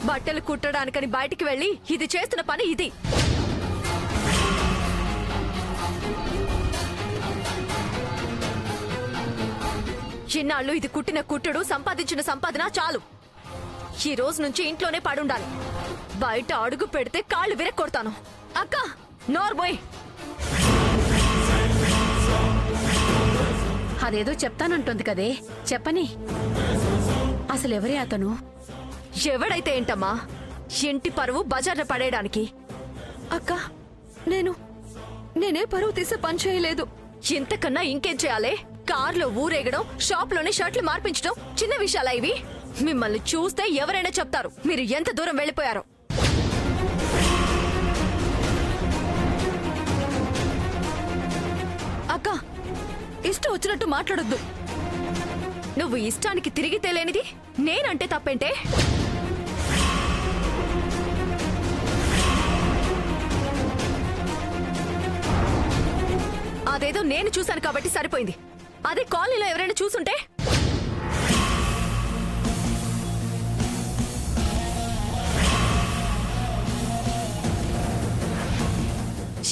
బట్టలు కుట్టడానికని బయటికి వెళ్ళి ఇది చేస్తున్న పని ఇది. చిన్నాళ్ళు ఇది కుట్టిన కుట్టుడు, సంపాదించిన సంపాదన చాలు. ఈ రోజు నుంచి ఇంట్లోనే పడుండాలి. బయట అడుగు పెడితే కాళ్ళు విరక్కొడతాను. అక్క నోర్బోయ్. అదేదో చెప్తానంటుంది కదే, చెప్పని. అసలెవరే అతను? ఎవడైతే ఏంటమ్మా, ఇంటి పరువు బజార్న పడేయడానికి. అక్క నేనే పరువు తీసే పని చేయలేదు. ఇంతకన్నా ఇంకేం చేయాలి? కార్లో ఊరేగడం, షాప్లోనే షర్ట్లు మార్పించడం చిన్న విషయాలా ఇవి? మిమ్మల్ని చూస్తే ఎవరైనా చెప్తారు మీరు ఎంత దూరం వెళ్ళిపోయారో. అక్క ఇష్టం వచ్చినట్టు మాట్లాడొద్దు. నువ్వు ఇష్టానికి తిరిగి తేలేనిది నేనంటే తప్పేంటే? అదేదో నేను చూశాను కాబట్టి సరిపోయింది. అదే కాలనీలో ఎవరైనా చూసుంటే?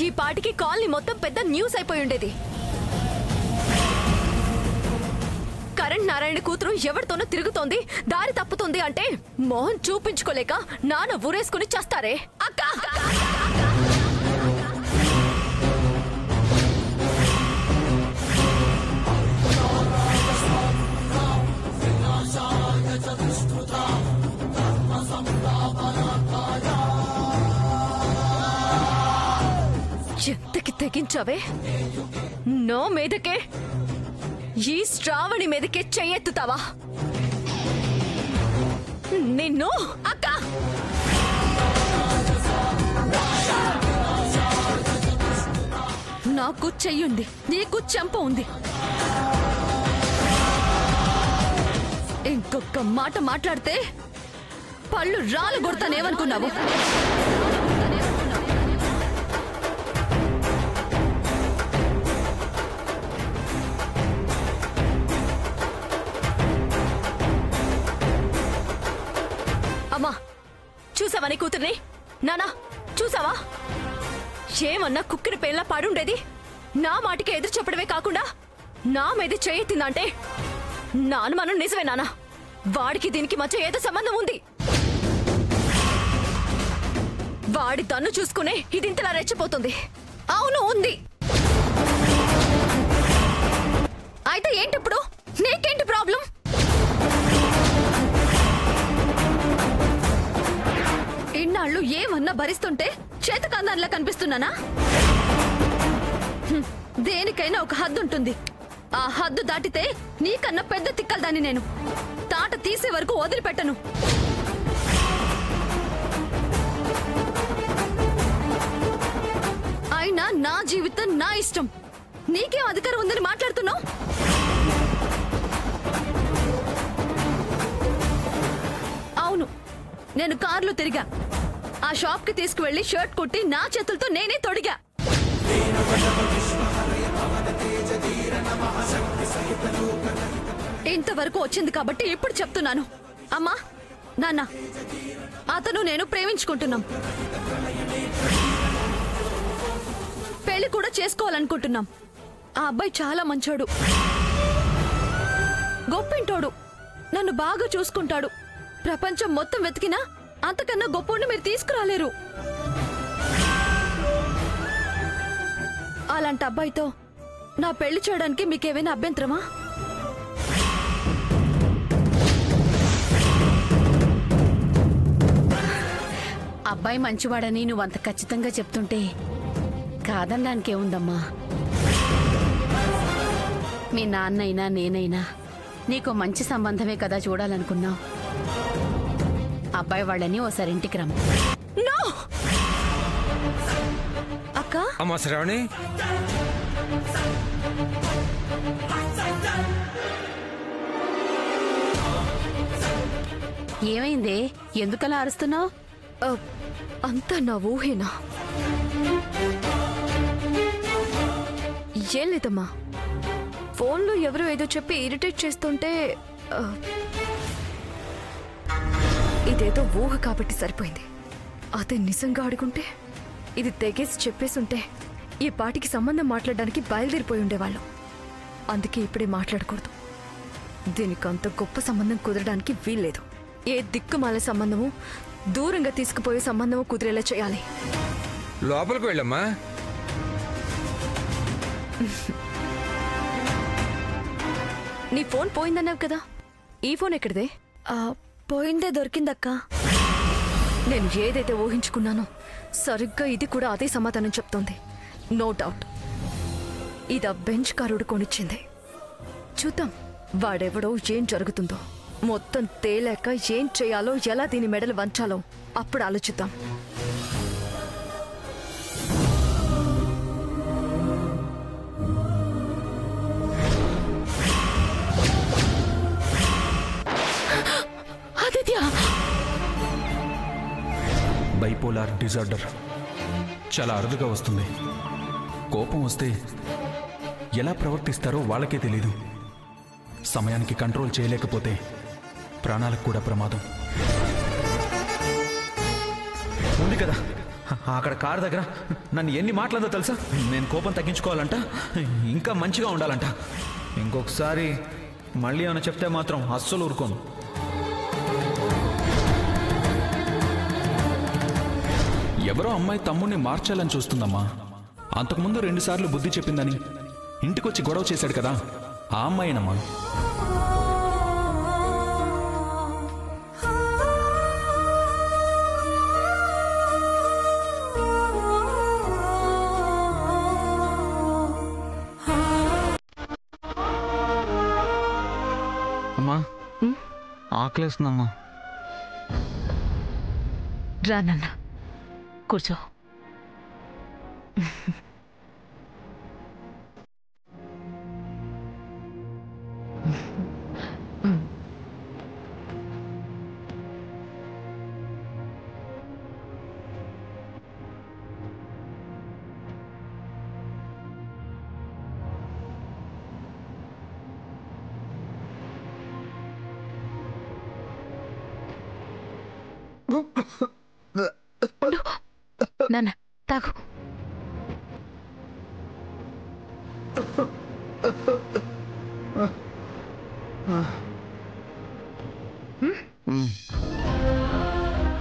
ఈ పాటికి కాలనీ మొత్తం పెద్ద న్యూస్ అయిపోయి ఉండేది. కరణ్ నారాయణ కూతురు ఎవరితోనో తిరుగుతోంది, దారి తప్పుతుంది అంటే మోహన్ చూపించుకోలేక నాన్న ఊరేసుకుని చేస్తారే. అక్క ఎంతకి తెగించావే? నో మీదకే, ఈ శ్రావణి మీదకే చెయ్యెత్తుతావా? నిన్ను అక్క నాకు చెయ్యుంది, నీకు చెంప ఉంది. ఇంకొక మాట మాట్లాడితే పళ్ళు రాలు కొడతానేమనుకున్నావు? అమ్మా చూసావా నీ కూతుర్ని? నానా చూసావా? ఏమన్నా కుక్కిన పేర్లా పాడుండేది. నా మాటికి ఎదురు చెప్పడమే కాకుండా నా మీద చేయెత్తిందంటే నా అనుమానం నిజమే నానా. వాడికి దీనికి మధ్య ఏదో సంబంధం ఉంది. వాడి దన్ను చూసుకునే ఇది ఇంతలా రెచ్చిపోతుంది. అవును ఉంది. అయితే ఏంటి ఇప్పుడు? నీకేంటి ప్రాబ్లం? ఇన్నాళ్ళు ఏమన్నా భరిస్తుంటే చేతకందానిలా కనిపిస్తున్నానా? దేనికైనా ఒక హద్దు ఉంటుంది. ఆ హద్దు దాటితే నీకన్నా పెద్ద తిక్కలదాన్ని నేను. తాట తీసే వరకు వదిలిపెట్టను. అయినా నా జీవితం నా ఇష్టం. నీకేం అధికారం ఉందని మాట్లాడుతున్నావు? అవును, నేను కార్లో తిరిగా. ఆ షాప్ కి తీసుకువెళ్లి షర్ట్ కుట్టి నా చేతులతో నేనే తొడిగా. ఇంతవరకు వచ్చింది కాబట్టి ఇప్పుడు చెప్తున్నాను. అమ్మా నాన్న, అతను నేను ప్రేమించుకుంటున్నాం. పెళ్లి కూడా చేసుకోవాలనుకుంటున్నాం. ఆ అబ్బాయి చాలా మంచోడు, గొప్పింటోడు, నన్ను బాగా చూసుకుంటాడు. ప్రపంచం మొత్తం వెతికినా అంతకన్నా గొప్పోడిని మీరు తీసుకురాలేరు. అలాంటి అబ్బాయితో నా పెళ్లి చేయడానికి మీకేమైనా అభ్యంతరమా? అబ్బాయి మంచివాడని నువ్వంత ఖచ్చితంగా చెప్తుంటే కాదనడానికేముందమ్మా. మీ నాన్నైనా నేనైనా నీకు మంచి సంబంధమే కదా చూడాలనుకున్నావు. అబ్బాయి వాళ్ళని ఓసారి ఇంటికి రమ్మ. అక్క అమ్మా శ్రావణి, ఏమైందే? ఎందుకలా అరుస్తున్నావు? అంతా నా ఊహేనా? ఏం లేదమ్మా, ఫోన్లో ఎవరో ఏదో చెప్పి ఇరిటేట్ చేస్తుంటే ఇదేదో ఊహ కాబట్టి సరిపోయింది. అదే నిజంగా అడుగుంటే, ఇది తెగేసి చెప్పేసుంటే ఈ పాటికి సంబంధం మాట్లాడడానికి బయలుదేరిపోయి ఉండేవాళ్ళం. అందుకే ఇప్పుడే మాట్లాడకూడదు. దీనికి అంత గొప్ప సంబంధం కుదరడానికి వీల్లేదు. ఏ దిక్కుమాల సంబంధము, దూరంగా తీసుకుపోయే సంబంధము కుదిరేలా చేయాలి. లోపలికి వెళ్ళమ్మా. నీ ఫోన్ పోయిందన్నావు కదా, ఈ ఫోన్ ఎక్కడిదే? పోయిందే, దొరికిందక్క. నేను ఏదైతే ఊహించుకున్నానో సరిగ్గా ఇది కూడా అదే సమాధానం చెప్తోంది. నో డౌట్ ఇది ఆ బెంచ్ కారుడు కొనిచ్చింది. చూద్దాం వాడెవడో ఏం జరుగుతుందో. మొత్తం తేలేక ఏం చేయాలో, ఎలా దీని మెడలు వంచాలో అప్పుడు ఆలోచిద్దాం. బైపోలార్ డిజార్డర్ చాలా అరుదుగా వస్తుంది. కోపం వస్తే ఎలా ప్రవర్తిస్తారో వాళ్ళకే తెలీదు. సమయానికి కంట్రోల్ చేయలేకపోతే ప్రాణాలకు కూడా ప్రమాదం ఉంది కదా. అక్కడ కారు దగ్గర నన్ను ఎన్ని మాటలందో తెలుసా? నేను కోపం తగ్గించుకోవాలంట, ఇంకా మంచిగా ఉండాలంట. ఇంకొకసారి మళ్ళీ ఏమైనా చెప్తే మాత్రం అస్సలు ఊరుకోను. ఎవరో అమ్మాయి తమ్ముడిని మార్చాలని చూస్తుందమ్మా. అంతకుముందు 2 సార్లు బుద్ధి చెప్పిందని ఇంటికొచ్చి గొడవ చేశాడు కదా, ఆ అమ్మాయినమ్మా. అమ్మా, ఆకలేస్తుందమ్మా. రా నాన్న, కూర్చో. నాన్న తాగు.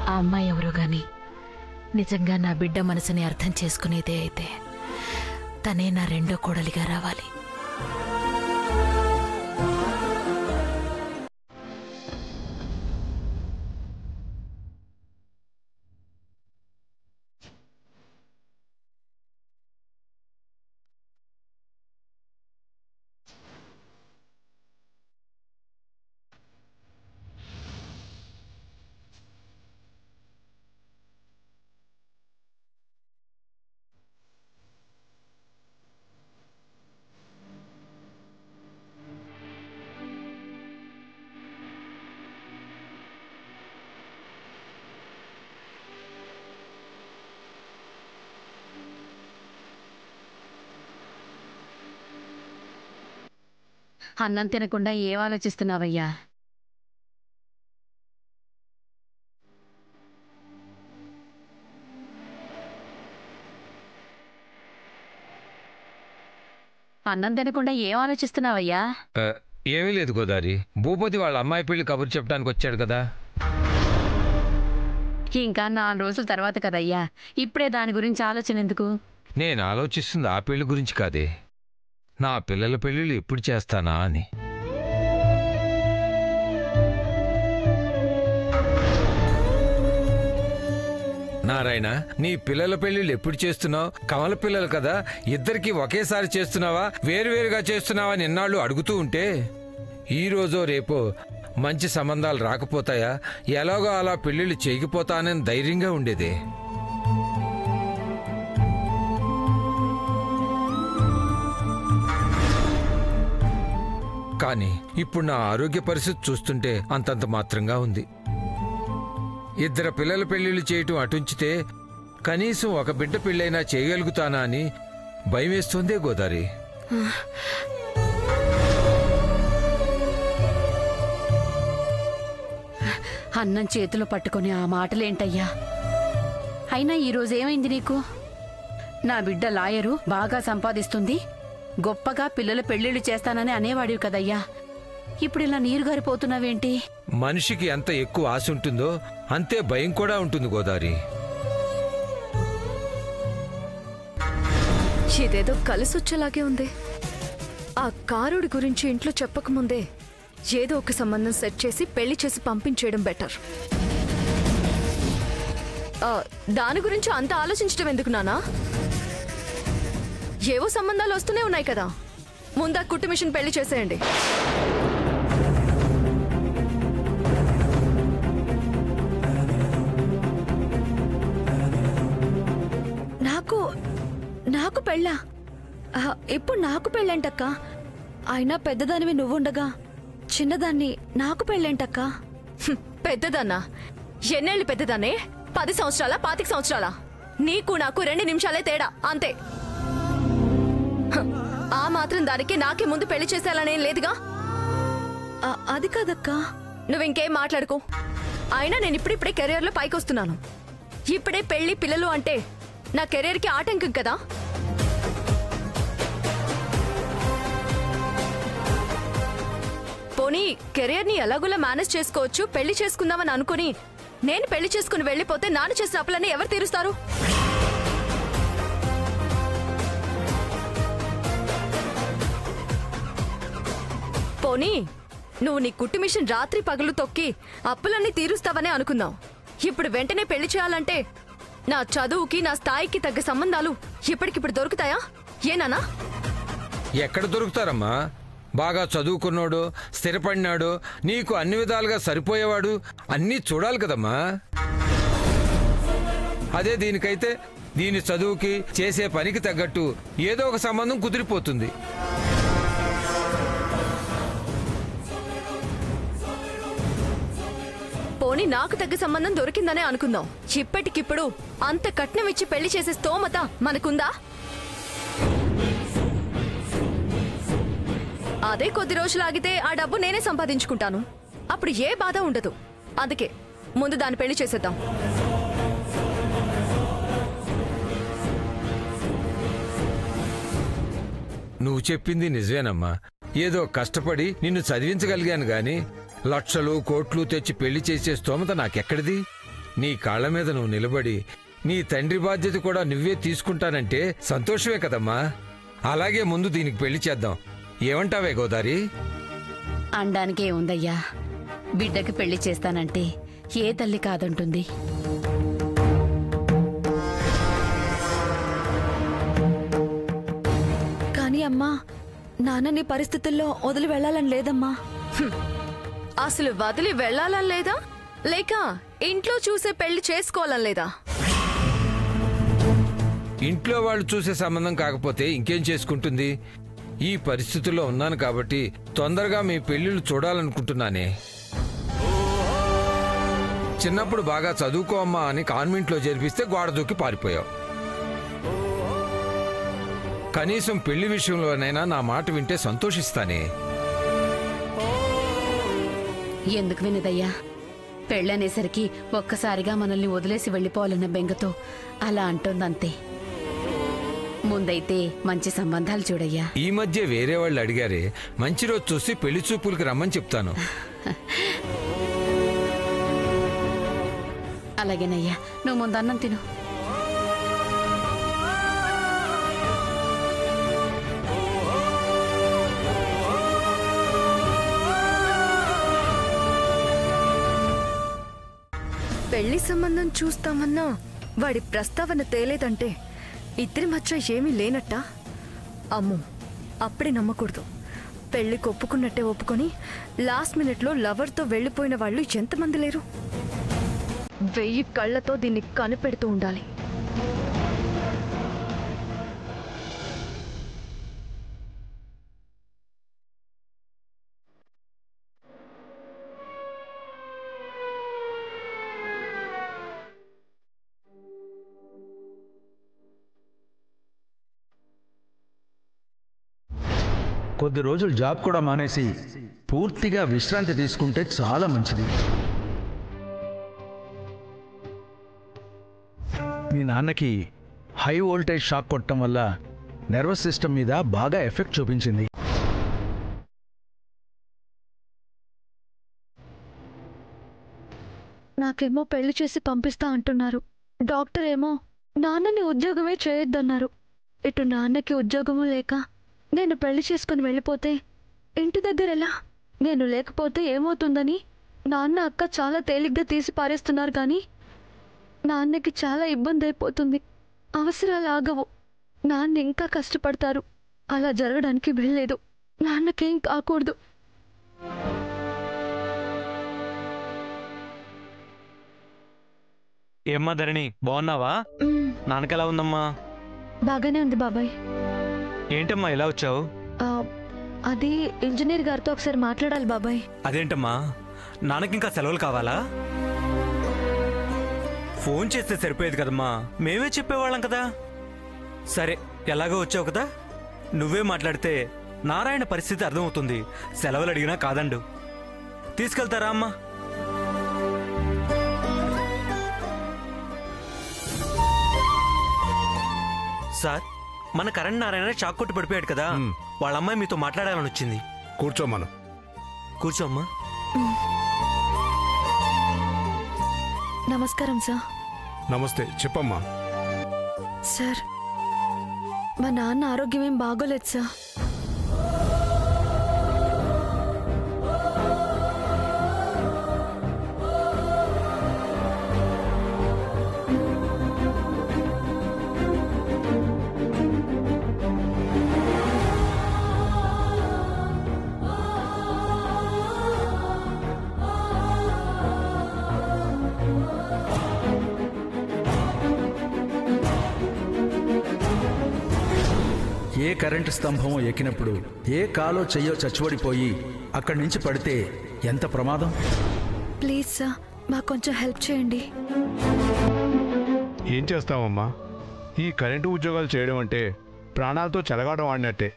ఆ అమ్మాయి ఎవరో గాని నిజంగా నా బిడ్డ మనసుని అర్థం చేసుకునేదే అయితే తనే నా రెండో కోడలిగా రావాలి. అన్నం తినకుండా ఏం ఆలోచిస్తున్నావయ్యా? అన్నం తినకుండా ఏం ఆలోచిస్తున్నావయ్యా? ఏమీ లేదు గోదారి, భూపతి వాళ్ళ అమ్మాయి పెళ్లి కబురు చెప్పడానికి వచ్చాడు కదా. ఇంకా 4 రోజుల తర్వాత కదయ్యా, ఇప్పుడే దాని గురించి ఆలోచన ఎందుకు? నేను ఆలోచిస్తుంది ఆ పెళ్లి గురించి కాదే, నా పిల్లల పెళ్ళిళ్ళు ఎప్పుడు చేస్తానా అని. నారాయణ, నీ పిల్లల పెళ్ళిళ్ళు ఎప్పుడు చేస్తున్నావు? కమల పిల్లలు కదా, ఇద్దరికి ఒకేసారి చేస్తున్నావా, వేరువేరుగా చేస్తున్నావా అని ఎన్నాళ్ళు అడుగుతూ ఉంటే, ఈ రోజో రేపో మంచి సంబంధాలు రాకపోతాయా, ఎలాగో అలా పెళ్ళిళ్ళు చేయకపోతానని ధైర్యంగా ఉండేదే. కానీ ఇప్పుడు నా ఆరోగ్య పరిస్థితి చూస్తుంటే అంతంత మాత్రంగా ఉంది. 2 పిల్లల పెళ్లిళ్ళు చేయటం అటుంచితే కనీసం ఒక బిడ్డ పెళ్ళైనా చేయగలుగుతానా అని భయమేస్తోందే గోదారి. అన్నం చేతిలో పట్టుకుని ఆ మాటలేంటయ్యా? అయినా ఈరోజు ఏమైంది నీకు? నా బిడ్డ లాయరు, బాగా సంపాదిస్తుంది, గొప్పగా పిల్లల పెళ్లిళ్ళు చేస్తానని అనేవాడివి కదయ్యా. ఇప్పుడు ఇలా నీరు గారిపోతున్నావేంటి? మనిషికి ఎంత ఎక్కువ ఆశ ఉంటుందో అంతే భయం కూడా ఉంటుంది గోదావరి. ఇదేదో కలిసొచ్చేలాగే ఉంది. ఆ కారుడి గురించి ఇంట్లో చెప్పకముందే ఏదో ఒక సంబంధం సెట్ చేసి పెళ్లి చేసి పంపించేయడం బెటర్. దాని గురించి అంత ఆలోచించడం ఎందుకు నానా? ఏవో సంబంధాలు వస్తూనే ఉన్నాయి కదా, ముందా కుట్టు మిషన్ పెళ్లి చేసేయండి. నాకు పెళ్ళా? ఇప్పుడు నాకు పెళ్ళేంటక్క? అయినా పెద్దదానివి నువ్వుండగా చిన్నదాన్ని నాకు పెళ్ళేంటక్క? పెద్దదాన్నా? ఎన్నేళ్ళు పెద్దదాన్నే? 10 సంవత్సరాలా 25 సంవత్సరాలా? నీకు నాకు 2 నిమిషాలే తేడా, అంతే. ఆ మాత్రం దానికి నాకే ముందు పెళ్లి చేసేయాలనేం లేదుగా. అది కాదక్క. నువ్వింకేం మాట్లాడుకో. అయినా నేను ఇప్పుడిప్పుడే కెరియర్లో పైకి వస్తున్నాను. ఇప్పుడే పెళ్లి పిల్లలు అంటే నా కెరీర్కి ఆటంకం కదా. పోనీ కెరీర్ని ఎలాగోలా మేనేజ్ చేసుకోవచ్చు, పెళ్లి చేసుకుందామని అనుకుని నేను పెళ్లి చేసుకుని వెళ్ళిపోతే నాన్న చేసిన అప్పులన్నీ ఎవరు తీరుస్తారు? పోనీ నువ్వు నీ కుట్టు మిషన్ రాత్రి పగలు తొక్కి అప్పులన్నీ తీరుస్తావనే అనుకుందాం. ఇప్పుడు వెంటనే పెళ్లి చేయాలంటే నా చదువుకి నా స్థాయికి తగ్గ సంబంధాలు ఇప్పటికిప్పుడు దొరుకుతాయా? ఏనానా? ఎక్కడ దొరుకుతారమ్మా? బాగా చదువుకున్నాడు, స్థిరపడినాడు, నీకు అన్ని విధాలుగా సరిపోయేవాడు, అన్నీ చూడాలి కదమ్మా. అదే దీనికైతే దీని చదువుకి చేసే పనికి తగ్గట్టు ఏదో ఒక సంబంధం కుదిరిపోతుంది. పోనీ నాకు తగ్గ సంబంధం దొరికిందనే అనుకుందాం. ఇప్పటికిప్పుడు అంత కట్నం ఇచ్చి పెళ్లి చేసే స్తోమత మనకుందా? అదే కొద్ది రోజులు ఆగితే ఆ డబ్బు నేనే సంపాదించుకుంటాను. అప్పుడు ఏ బాధ ఉండదు. అందుకే ముందు దాన్ని పెళ్లి చేసేద్దాం. నువ్వు చెప్పింది నిజమేనమ్మా. ఏదో కష్టపడి నిన్ను చదివించగలిగాను గాని లక్షలు కోట్లు తెచ్చి పెళ్లి చేసే స్తోమత నాకెక్కడిది? నీ కాళ్ల మీద నువ్వు నిలబడి నీ తండ్రి బాధ్యత కూడా నువ్వే తీసుకుంటానంటే సంతోషమే కదమ్మా. అలాగే ముందు దీనికి పెళ్లి చేద్దాం. ఏమంటావే గోదారి? అనడానికే ఉందయ్యా. బిడ్డకి పెళ్లి చేస్తానంటే ఏ తల్లి కాదంటుంది? కానీ అమ్మా, నాన్న నీ పరిస్థితుల్లో వదిలి వెళ్లాలని లేదమ్మా. అసలు వదిలి వెళ్లాలని లేదా, లేక ఇంట్లో చూసే పెళ్లి చేసుకోవాలని లేదా? ఇంట్లో వాళ్ళు చూసే సంబంధం కాకపోతే ఇంకేం చేసుకుంటుంది? ఈ పరిస్థితుల్లో ఉన్నాను కాబట్టి తొందరగా మీ పెళ్లిళ్ళు చూడాలనుకుంటున్నానే. చిన్నప్పుడు బాగా చదువుకో అమ్మా అని కాన్వెంట్లో చేర్పిస్తే గోడ దూకి పారిపోయావు. కనీసం పెళ్లి విషయంలోనైనా నా మాట వింటే సంతోషిస్తానే. ఎందుకు వినదయ్యా? పెళ్ళనేసరికి ఒక్కసారిగా మనల్ని వదిలేసి వెళ్ళిపోవాలన్న బెంగతో అలా అంటోందంతే. ముందైతే మంచి సంబంధాలు చూడయ్యా. ఈ మధ్య వేరే వాళ్ళు అడిగారే, మంచి రోజు చూసి పెళ్లి చూపులకి రమ్మని చెప్తాను. అలాగేనయ్యా, నువ్వు ముందు అన్నం తిను. పెళ్లి సంబంధం చూస్తామన్నా వాడి ప్రస్తావన తేలేదంటే ఇద్దరి మధ్య ఏమీ లేనట్టా? అమ్మో, అప్పుడే నమ్మకూడదు. పెళ్లికి ఒప్పుకున్నట్టే ఒప్పుకొని లాస్ట్ మినిట్లో లవర్తో వెళ్ళిపోయిన వాళ్ళు ఎంతమంది లేరు? 1000 కళ్ళతో దీన్ని కనిపెడుతూ ఉండాలి. కొద్ది రోజులు జాబ్ కూడా మానేసి పూర్తిగా విశ్రాంతి తీసుకుంటే చాలా మంచిది. మీ నాన్నకి హై వోల్టేజ్ షాక్ కొట్టడం వల్ల నర్వస్ సిస్టమ్ మీద బాగా ఎఫెక్ట్ చూపించింది. నాకేమో పెళ్లి చేసి పంపిస్తా అంటున్నారు. డాక్టర్ ఏమో నాన్నని ఉద్యోగమే చేయొద్దన్నారు. ఇటు నాన్నకి ఉద్యోగము లేక నేను పెళ్లి చేసుకుని వెళ్ళిపోతే ఇంటి దగ్గర ఎలా? నేను లేకపోతే ఏమవుతుందని నాన్న అక్క చాలా తేలిగ్గా తీసి పారేస్తున్నారు. కానీ నాన్నకి చాలా ఇబ్బంది అయిపోతుంది. అవసరాలు ఆగవు. నాన్న ఇంకా కష్టపడతారు. అలా జరగడానికి వెళ్ళలేదు. నాన్నకేం కాకూడదు. ఏమ్మా ధరణి, బాగున్నావా? నాన్నకెలా ఉందమ్మా? బాగానే ఉంది బాబాయ్. ఏంటమ్మా ఇలా వచ్చావు? అది ఇంజనీర్ గారితో ఒకసారి మాట్లాడాలి బాబాయ్. అదేంటమ్మా, నాన్నకి ఇంకా సెలవులు కావాలా? ఫోన్ చేస్తే సరిపోయేది కదమ్మా, మేమే చెప్పేవాళ్ళం కదా. సరే, ఎలాగో వచ్చావు కదా, నువ్వే మాట్లాడితే నారాయణ పరిస్థితి అర్థమవుతుంది. సెలవులు అడిగినా కాదండు. తీసుకెళ్తారా అమ్మా? సార్, మన కరణ్ నారాయణ షాక్ కొట్టి పడిపోయాడు కదా, వాళ్ళ అమ్మాయి మీతో మాట్లాడాలని వచ్చింది. కూర్చోమ్మను. కూర్చోమ్మా. నమస్కారం సార్. నమస్తే, చెప్పమ్మా. సార్, మా నాన్న ఆరోగ్యం ఏం బాగోలేదు సార్. ఏ కరెంటు స్తంభమో ఎక్కినప్పుడు ఏ కాలో చెయ్యో చచ్చిపడిపోయి అక్కడి నుంచి పడితే ఎంత ప్రమాదం. ప్లీజ్ సార్, మాకు కొంచెం హెల్ప్ చేయండి. ఏం చేస్తామమ్మా, ఈ కరెంటు ఉద్యోగాలు చేయడం అంటే ప్రాణాలతో చెలగాటం ఆడినట్టే.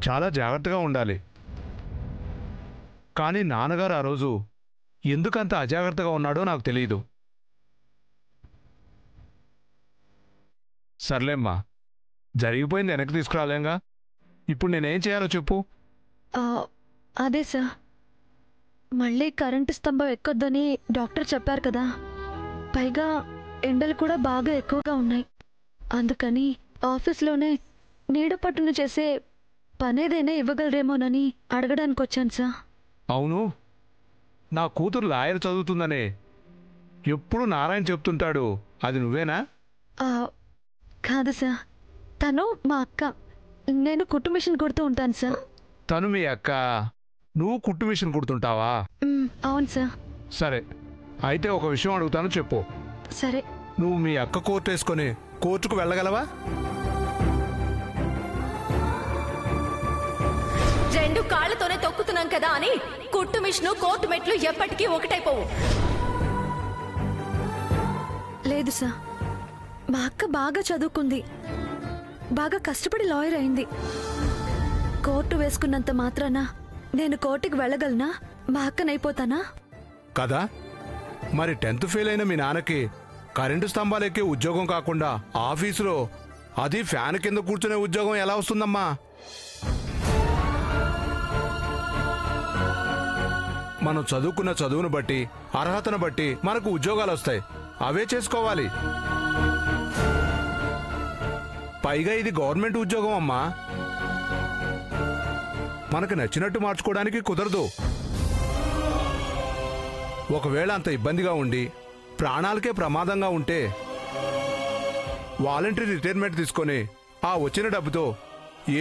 చాలా జాగ్రత్తగా ఉండాలి. కానీ నాన్నగారు ఆ రోజు ఎందుకంత అజాగ్రత్తగా ఉన్నాడో నాకు తెలియదు. సర్లేమ్మా, జరిగిపోయింది వెనక్కి తీసుకురాలేంగా. ఇప్పుడు నేనేం చేయాలో చెప్పు. అదే సార్, మళ్ళీ కరెంటు స్తంభం ఎక్కొద్దని డాక్టర్ చెప్పారు కదా. పైగా ఎండలు కూడా బాగా ఎక్కువగా ఉన్నాయి. అందుకని ఆఫీస్లోనే నీడ పట్టును చేసే పనేదైనా ఇవ్వగలరేమోనని అడగడానికి వచ్చాను సార్. అవును, నా కూతురు లాయర్ చదువుతుందనే ఎప్పుడు నారాయణ చెప్తుంటాడు. అది నువ్వేనా? కాదు సార్, తను మా అక్క. నేను కుట్టు మిషన్ కుడుతూ ఉంటాను సార్. తను మీ అక్క, నువ్వు కుట్టు మిషన్ కుడుతుంటావా? అవును సార్. సరే, అయితే ఒక విషయం అడుగుతాను, చెప్పు. సరే. నువ్వు మీ అక్క కోట్ వేసుకొని కోర్టుకు వెళ్ళగలవా? రెండు కాళ్లతోనే తొక్కుతున్నాం కదా అని కుట్టు మిషను కోర్టు మెట్లు ఎప్పటికీ ఒకటైపోవు. లేదు సార్, మా అక్క బాగా చదువుకుంది, బాగా కష్టపడి లాయర్ అయింది. కోర్టు వేసుకున్నంత మాత్రాన నేను కోర్టుకి వెళ్ళగలనా? మా అక్కనైపోతానా? కదా, మరి 10th ఫెయిల్ అయిన మీ నాన్నకి కరెంటు స్తంభాలెక్కే ఉద్యోగం కాకుండా ఆఫీసులో అది ఫ్యాన్ కింద కూర్చునే ఉద్యోగం ఎలా వస్తుందమ్మా? మనం చదువుకున్న చదువును బట్టి, అర్హతను బట్టి మనకు ఉద్యోగాలు వస్తాయి. అవే చేసుకోవాలి. పైగా ఇది గవర్నమెంట్ ఉద్యోగం అమ్మా. మనకు నచ్చినట్టు మార్చుకోవడానికి కుదరదు. ఒకవేళ అంత ఇబ్బందిగా ఉండి ప్రాణాలకే ప్రమాదంగా ఉంటే వాలంటరీ రిటైర్మెంట్ తీసుకొని ఆ వచ్చిన డబ్బుతో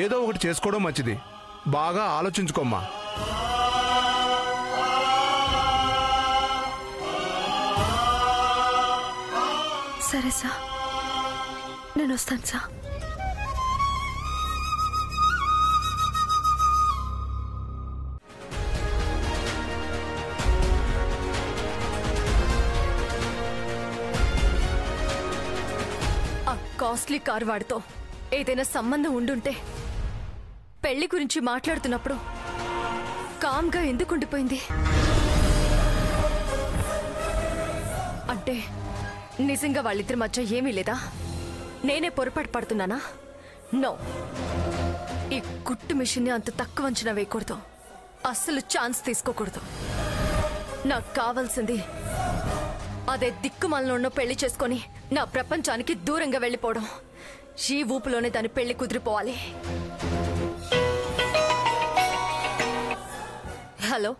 ఏదో ఒకటి చేసుకోవడం మంచిది. బాగా ఆలోచించుకోమ్మా. సరే సార్, నేను వస్తాను సార్. ఆ కాస్ట్లీ కార్ వాడితో ఏదైనా సంబంధం ఉండుంటే పెళ్లి గురించి మాట్లాడుతున్నప్పుడు కామ్గా ఎందుకు ఉండిపోయింది? అంటే నిజంగా వాళ్ళిద్దరి మధ్య ఏమీ లేదా? నేనే పొరపాటు పడుతున్నానా? నో, ఈ కుట్టు మిషన్ని అంత తక్కువ అంచనా వేయకూడదు. అస్సలు ఛాన్స్ తీసుకోకూడదు. నాకు కావాల్సింది అదే దిక్కుమాలను పెళ్లి చేసుకొని నా ప్రపంచానికి దూరంగా వెళ్ళిపోవడం. ఈ ఊపులోనే దాని పెళ్లి కుదిరిపోవాలి. హలో